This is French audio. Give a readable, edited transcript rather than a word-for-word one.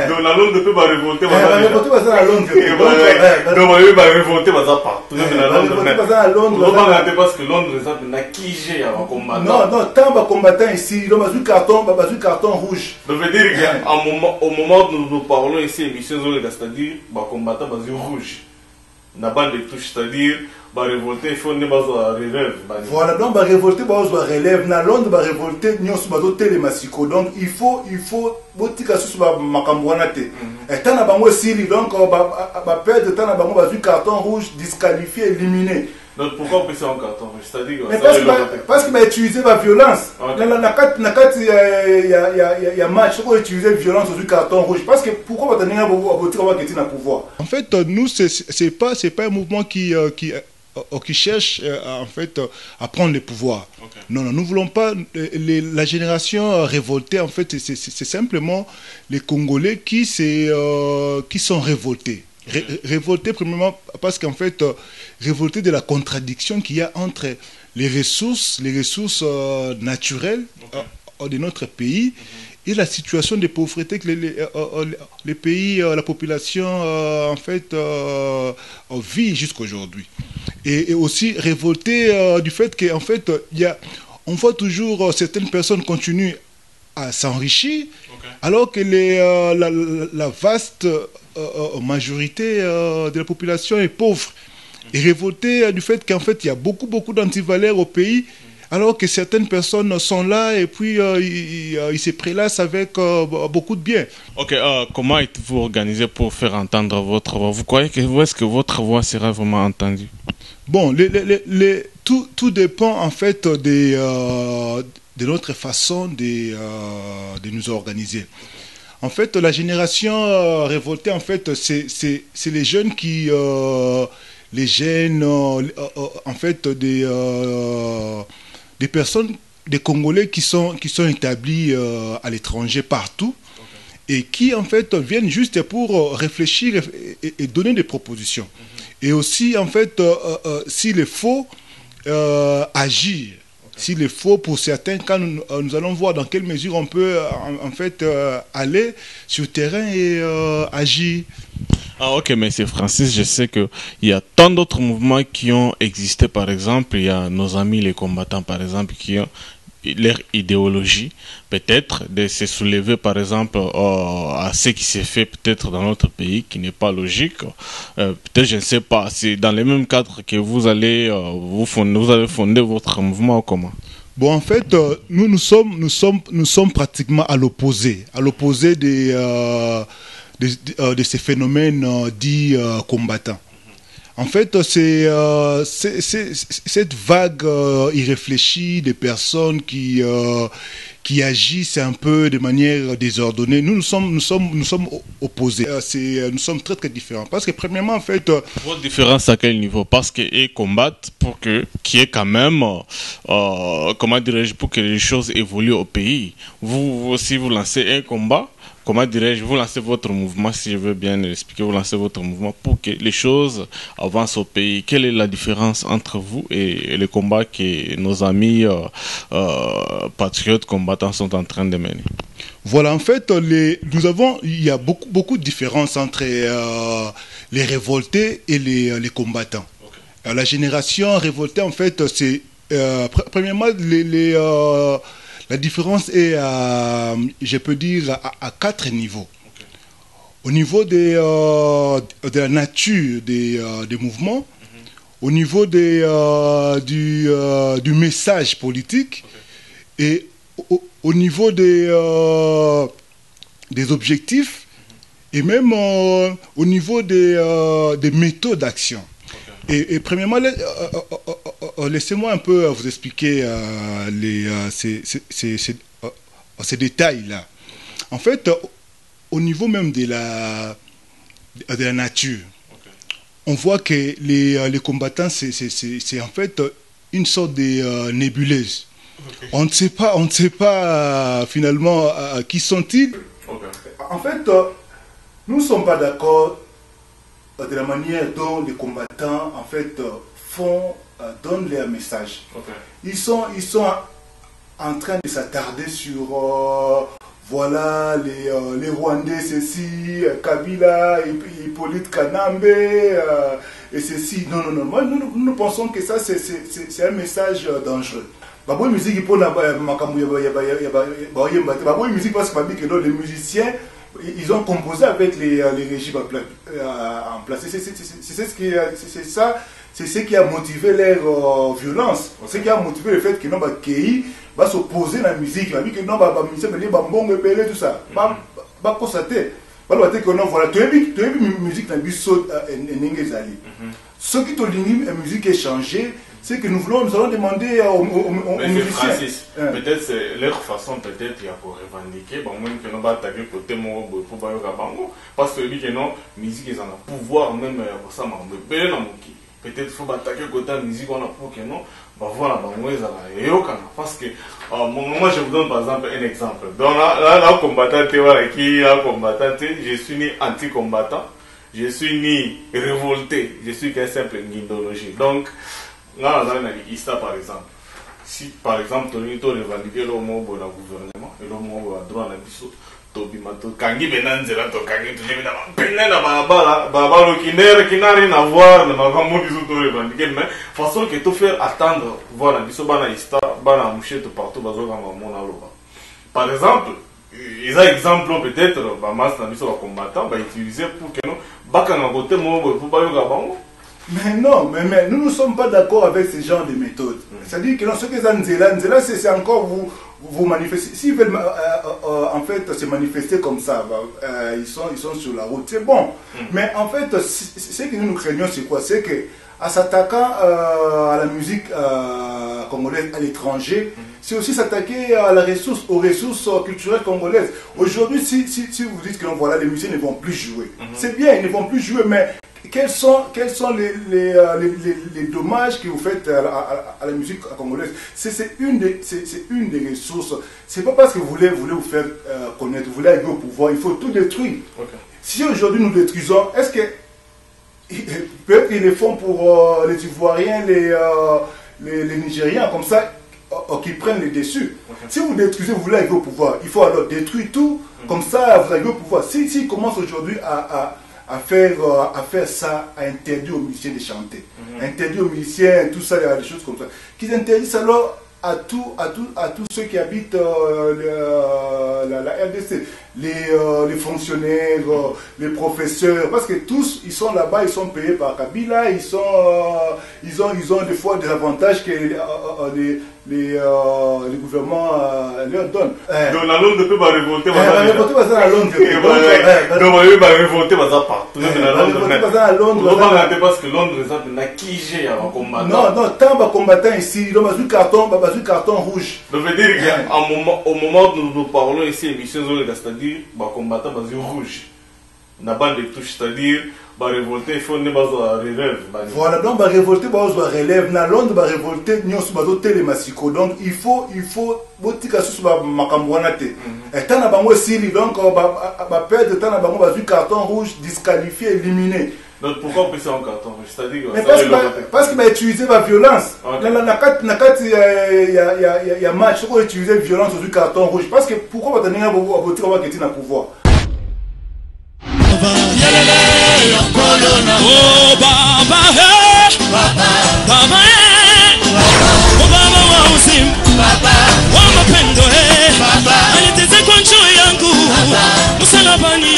Donc la Londres peut pas révolter. Révolter parce que la Londres. Donc on va révolter parce que partout. Révolter parce que Londres. Parce que Londres, ça n'a qui j'ai à combattre. Non, tant que combattant ici, il a un carton rouge. Ça veut dire qu'au moment où nous parlons ici, émission c'est-à-dire combattant rouge. N'a pas de touche, c'est-à-dire révolter, il faut ne pas relève. Voilà, donc révolter, relève. Dans Londres, révolter, nous sommes télémassico. Donc il faut, botika sur Makambouanate. Et tant à bango Siri, donc perdre tant à bango carton rouge, disqualifié, éliminé. Donc pourquoi on peut faire un carton rouge? C'est-à-dire parce qu'il va utiliser la violence. Il y a match, il faut utiliser la violence sur le carton rouge. Parce que pourquoi on va tenir à pouvoir? En fait, nous, c'est pas un mouvement qui cherche en fait à prendre le pouvoir. Okay. Non, nous voulons pas la génération révoltée. En fait, c'est simplement les Congolais qui sont révoltés. Révoltés premièrement parce qu'en fait révoltés de la contradiction qu'il y a entre les ressources naturelles de notre pays et la situation de pauvreté que les pays, la population en fait vit jusqu'aujourd'hui. Et aussi révolté du fait qu'en fait on voit toujours certaines personnes continuent à s'enrichir, alors que la vaste majorité de la population est pauvre. Et révolté du fait qu'en fait il y a beaucoup d'antivaleurs au pays, alors que certaines personnes sont là et puis ils se prélassent avec beaucoup de biens. Ok, comment êtes-vous organisé pour faire entendre votre voix? Vous croyez que où est-ce que votre voix sera vraiment entendue? Bon, tout dépend en fait de notre façon de nous organiser. En fait, la génération révoltée, en fait, c'est les jeunes qui, en fait, des personnes, des Congolais qui sont établis à l'étranger partout, et qui, en fait, viennent juste pour réfléchir et donner des propositions. Et aussi, en fait, s'il est faux, agir. S'il est faux, pour certains cas, nous allons voir dans quelle mesure on peut en fait aller sur le terrain et agir. Ah ok, monsieur Francis, je sais qu'il y a tant d'autres mouvements qui ont existé. Par exemple, il y a nos amis les combattants, par exemple, qui ont leur idéologie, peut-être de se soulever par exemple à ce qui s'est fait peut-être dans notre pays qui n'est pas logique, peut-être je ne sais pas, c'est dans le même cadre que vous allez fonder votre mouvement ou comment? Bon, en fait, nous sommes pratiquement à l'opposé de ces phénomènes dits combattants. En fait, c'est cette vague irréfléchie des personnes qui agissent un peu de manière désordonnée. Nous sommes opposés. Nous sommes très très différents. Parce que premièrement, en fait... Votre différence à quel niveau? Parce qu'ils combattent pour qu'il y ait quand même, comment dirais-je, pour que les choses évoluent au pays. Vous aussi, vous lancez un combat. Comment dirais-je, vous lancez votre mouvement, si je veux bien expliquer, vous lancez votre mouvement pour que les choses avancent au pays. Quelle est la différence entre vous et le combat que nos amis patriotes combattants sont en train de mener? Voilà, en fait, il y a beaucoup de différences entre les révoltés et les combattants. Okay. La génération révoltée, en fait, c'est premièrement la différence est, je peux dire, à 4 niveaux. Okay. Au niveau de la nature des mouvements, au niveau du message politique, et au niveau des objectifs, et même au niveau des méthodes d'action. Et premièrement, laissez-moi un peu vous expliquer ces détails-là. En fait, au niveau même de la nature, on voit que les combattants, c'est en fait une sorte de nébuleuse. Okay. On ne sait pas finalement qui sont-ils. Okay. En fait, nous ne sommes pas d'accord de la manière dont les combattants en fait donnent leur message. Okay. Ils sont en train de s'attarder sur voilà, les Rwandais, ceci, Kabila, Hippolyte Kanambe, et ceci. Non, non, non. Moi, nous pensons que ça, c'est un message dangereux. Babou musique pour la musique parce que les musiciens ils ont composé avec les régimes en place. C'est ce qui a motivé leur violence. C'est ce qui a motivé le fait que non Kei va s'opposer à la musique. La musique non musicien mais tout ça. Pas constater. Voilà que non voilà tu as musique na biso n'engezali. Ce qui te dit la musique est changée. C'est que nous allons demander aux musiciens. Peut-être c'est leur façon peut-être il y a pour revendiquer, bon même que nous va attaquer côté mon pour bayoka bango parce que lui que non musique ils ont un pouvoir même pour ça m'embêter dans mon qui. Peut-être faut attaquer côté musique on a pour que non bah voilà bango ils ont yoka parce que moi je vous donne par exemple un exemple. Donc là combattant voilà qui a combattant, je suis ni anti-combattant, je suis ni révolté, je suis qu'un simple idéologie. Donc là, on a une histoire par exemple. Si par exemple, tu as revendiqué le mot pour le gouvernement et le mot pour le droit à la biso, tu as kangi benanzela, tu as kangi tu as benanzela, babala qui n'a rien à voir, ne m'a pas dit que tu as revendiqué, mais façon que tu fais attendre voir la biso, bana histoire, bana moucher tout partout, bazo comme mon aloba. Par exemple, ils ont exemple peut-être, bamas na biso va combattant, va utiliser pour que nous, bakanga côté mot pour bayoga bango. Mais non, mais nous ne sommes pas d'accord avec ce genre de méthode. C'est-à-dire que ce que Nzela, c'est encore vous manifester. S'ils veulent en fait se manifester comme ça, ils sont sur la route, c'est bon. Mais en fait, ce que nous craignons, c'est quoi? C'est que en s'attaquant à la musique congolaise à l'étranger, c'est aussi s'attaquer aux ressources culturelles congolaises. Aujourd'hui, si vous dites que voilà, les musiciens ne vont plus jouer, c'est bien, ils ne vont plus jouer, mais quels sont les dommages que vous faites à la musique congolaise? C'est une des ressources. C'est pas parce que vous voulez vous faire connaître, vous voulez arriver au pouvoir, il faut tout détruire. Okay. Si aujourd'hui nous détruisons, est-ce que peut-être qu'ils le font pour les Ivoiriens, les Nigériens, comme ça, qui prennent les dessus. Okay. Si vous détruisez, vous voulez arriver au pouvoir, il faut alors détruire tout, comme ça vous arrivez au pouvoir. S'ils commencent aujourd'hui à faire ça, à interdire aux musiciens de chanter, interdire aux musiciens, tout ça, il y a des choses comme ça, qu'ils interdisent alors à tous ceux qui habitent la RDC, les fonctionnaires, les professeurs, parce que tous ils sont là-bas, ils sont payés par Kabila, ils ont des fois des avantages que les gouvernements leur donnent. Donc la Londres peut pas révolter. Révolter à Londres. Donc on va révolter partout. Londres. Parce que Londres n'a qui j'ai un combattant. Non, tant de combattants ici, ils ont un carton rouge. Ça veut dire qu'au moment où nous parlons ici, émission c'est-à-dire les combattants rouge. Na bande de touche, c'est-à-dire révolter, il faut ne pas relève. Voilà, donc révolter, relève. Na Londres, révolter, nous sommes les massicos. Donc il faut botika sous makambuanate. Et tant na bango sili, donc perdre tant na bango bazu carton rouge, disqualifié, éliminé. Donc pourquoi on peut faire un carton rouge? C'est-à-dire parce qu'il va utiliser la violence. Il y a match pour utiliser violence sur du carton rouge. Parce que pourquoi on va tenir à pouvoir? Oh baba hey baba hey oh baba wa uzim baba wa mapendo hey baba aniteze kwa njoo yangu msalabani